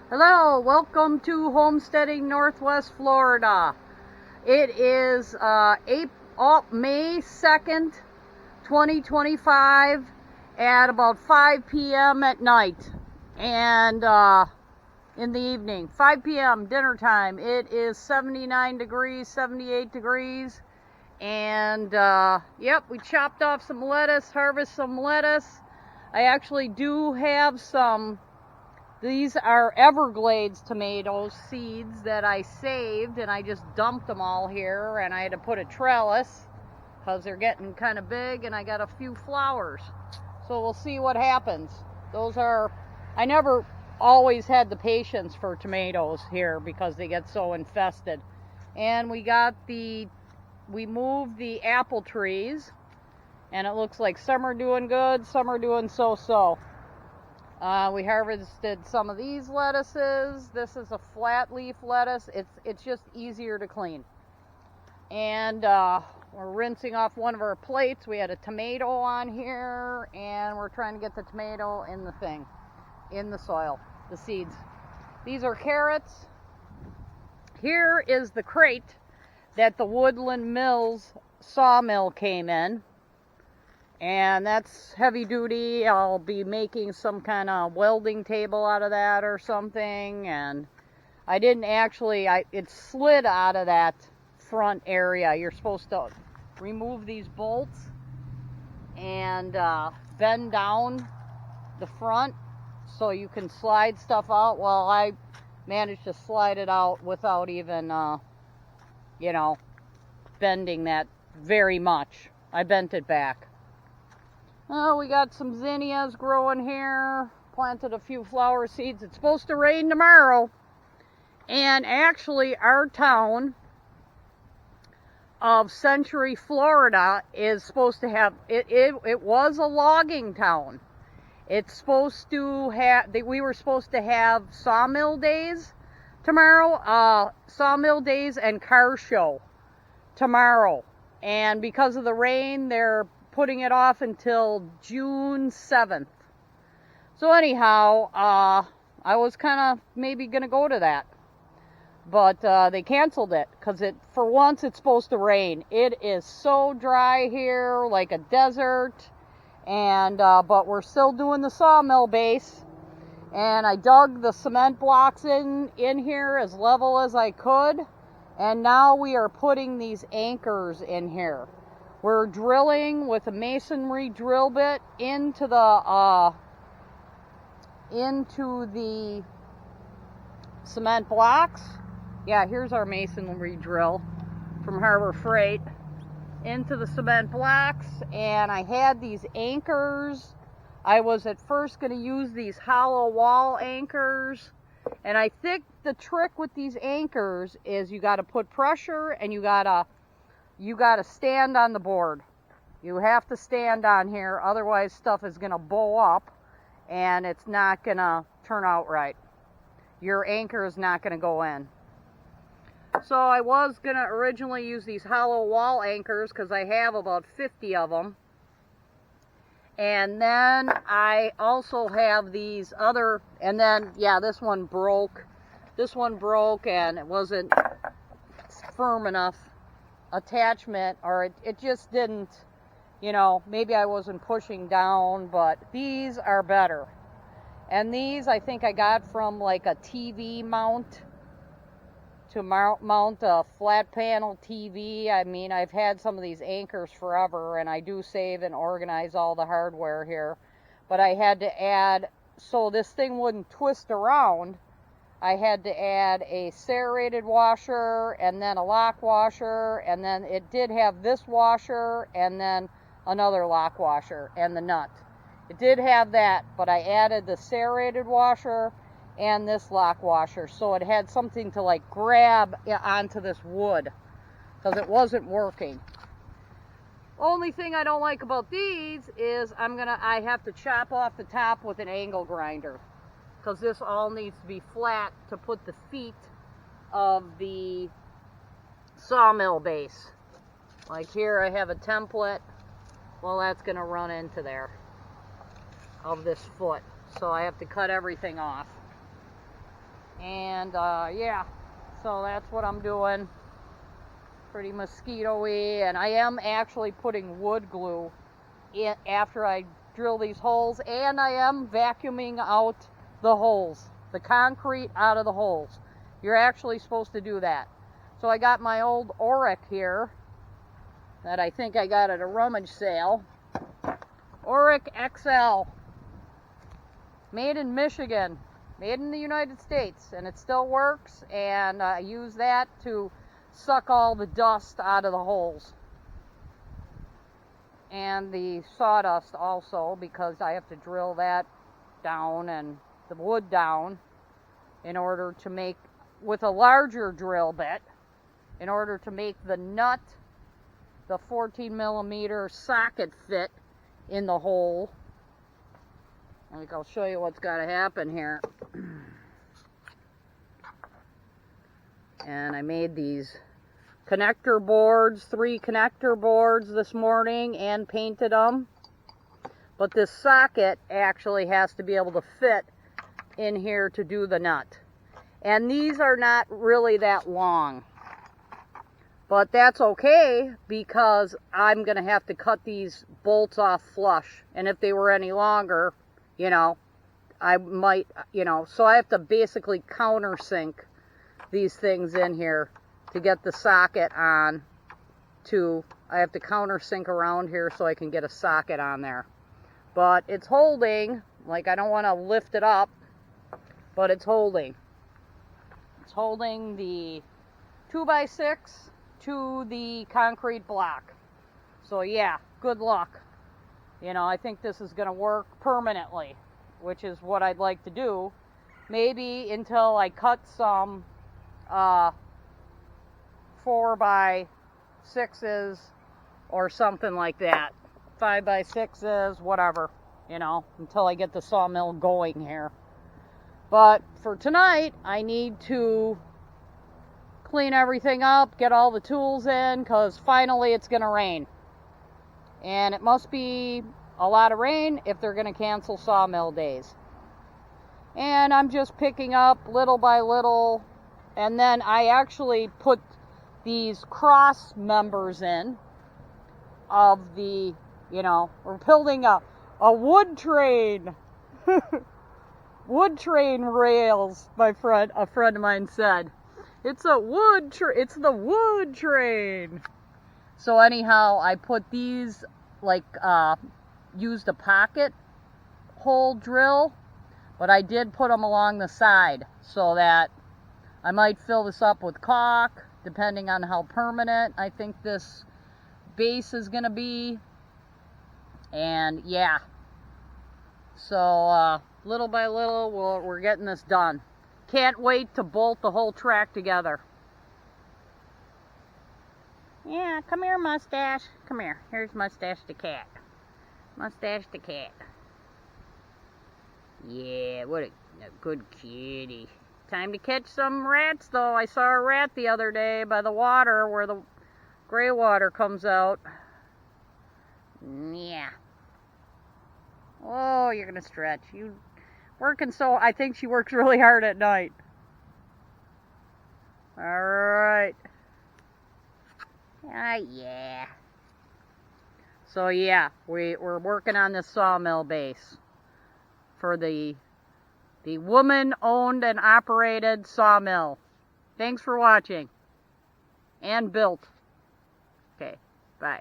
Hello, welcome to Homesteading Northwest Florida. It is May 2nd, 2025 at about 5 p.m. at night and in the evening. 5 p.m. dinner time. It is 79 degrees, 78 degrees. And yep, we chopped off some lettuce, harvested some lettuce. I actually do have some. These are Everglades tomatoes seeds that I saved, and I just dumped them all here, and I had to put a trellis because they're getting kind of big, and I got a few flowers. So we'll see what happens. I never always had the patience for tomatoes here because they get so infested. And we moved the apple trees, and it looks like some are doing good, some are doing so-so. We harvested some of these lettuces. This is a flat leaf lettuce. It's just easier to clean. And we're rinsing off one of our plates. We had a tomato on here, and we're trying to get the tomato in the soil, the seeds. These are carrots. Here is the crate that the Woodland Mills Sawmill came in. And that's heavy duty. I'll be making some kind of welding table out of that or something. And I didn't actually, it slid out of that front area. You're supposed to remove these bolts and bend down the front so you can slide stuff out. Well, I managed to slide it out without even, bending that very much. I bent it back. Oh, we got some zinnias growing here. Planted a few flower seeds. It's supposed to rain tomorrow. And actually, our town of Century, Florida is supposed to have, it was a logging town. It's supposed to have, we were supposed to have Sawmill days tomorrow. Sawmill days and car show tomorrow. And because of the rain, they're putting it off until June 7th. So anyhow, I was kind of maybe going to go to that. But they canceled it because for once it's supposed to rain. It is so dry here, like a desert. And but we're still doing the sawmill base. And I dug the cement blocks in here as level as I could. And now we are putting these anchors in here. We're drilling with a masonry drill bit into the cement blocks. Yeah, here's our masonry drill from Harbor Freight into the cement blocks. And I had these anchors. I was at first going to use these hollow wall anchors. And I think the trick with these anchors is you got to put pressure and you got to stand on the board. You have to stand on here, otherwise stuff is going to bow up and it's not going to turn out right. Your anchor is not going to go in. So I was going to originally use these hollow wall anchors because I have about 50 of them. And then I also have these other, and then, yeah, this one broke. This one broke and it wasn't firm enough attachment, or it just didn't, maybe I wasn't pushing down, but these are better. And these I think I got from like a TV mount to mount a flat panel TV. I mean, I've had some of these anchors forever, and I do save and organize all the hardware here, but I had to add, so this thing wouldn't twist around, I had to add a serrated washer and then a lock washer, and then it did have this washer and then another lock washer and the nut. It did have that, but I added the serrated washer and this lock washer so it had something to like grab onto this wood because it wasn't working. Only thing I don't like about these is I have to chop off the top with an angle grinder, because this all needs to be flat to put the feet of the sawmill base. Like here I have a template. Well, that's going to run into there of this foot. So I have to cut everything off. And yeah, so that's what I'm doing. Pretty mosquito-y, and I am actually putting wood glue in after I drill these holes, and I am vacuuming out the holes, the concrete out of the holes. You're actually supposed to do that. So I got my old Oric here that I think I got at a rummage sale. Oric XL, made in Michigan, made in the United States, and it still works, and I use that to suck all the dust out of the holes. And the sawdust also, because I have to drill that down and the wood down in order to make, with a larger drill bit, in order to make the nut, the 14mm socket fit in the hole. I think I'll show you what's got to happen here. And I made these connector boards, 3 connector boards this morning, and painted them. But this socket actually has to be able to fit in here to do the nut. And these are not really that long. But that's okay, because I'm going to have to cut these bolts off flush. And if they were any longer, you know, I might, you know, so I have to basically countersink these things in here to get the socket on to, I have to countersink around here so I can get a socket on there. But it's holding, like I don't want to lift it up, but it's holding. It's holding the 2x6 to the concrete block. So yeah, good luck. You know, I think this is going to work permanently, which is what I'd like to do. Maybe until I cut some 4x6s or something like that. 5x6s, whatever, you know, until I get the sawmill going here. But for tonight, I need to clean everything up, get all the tools in, because finally it's going to rain. And it must be a lot of rain if they're going to cancel sawmill days. And I'm just picking up little by little. And then I actually put these cross members in of the, you know, we're building a wood train. Wood train rails, a friend of mine said. It's the wood train. So anyhow, I put these, like, used a pocket hole drill, but I did put them along the side so that I might fill this up with caulk, depending on how permanent I think this base is going to be. And yeah, so little by little, we're getting this done. Can't wait to bolt the whole track together. Yeah, come here, Mustache. Come here. Here's Mustache the cat. Mustache the cat. Yeah, what a good kitty. Time to catch some rats, though. I saw a rat the other day by the water where the gray water comes out. Yeah. Oh, you're going to stretch. You working so... I think she works really hard at night. All right. Yeah. So yeah, we're working on this sawmill base for the woman-owned and operated sawmill. Thanks for watching. And built. Okay, bye.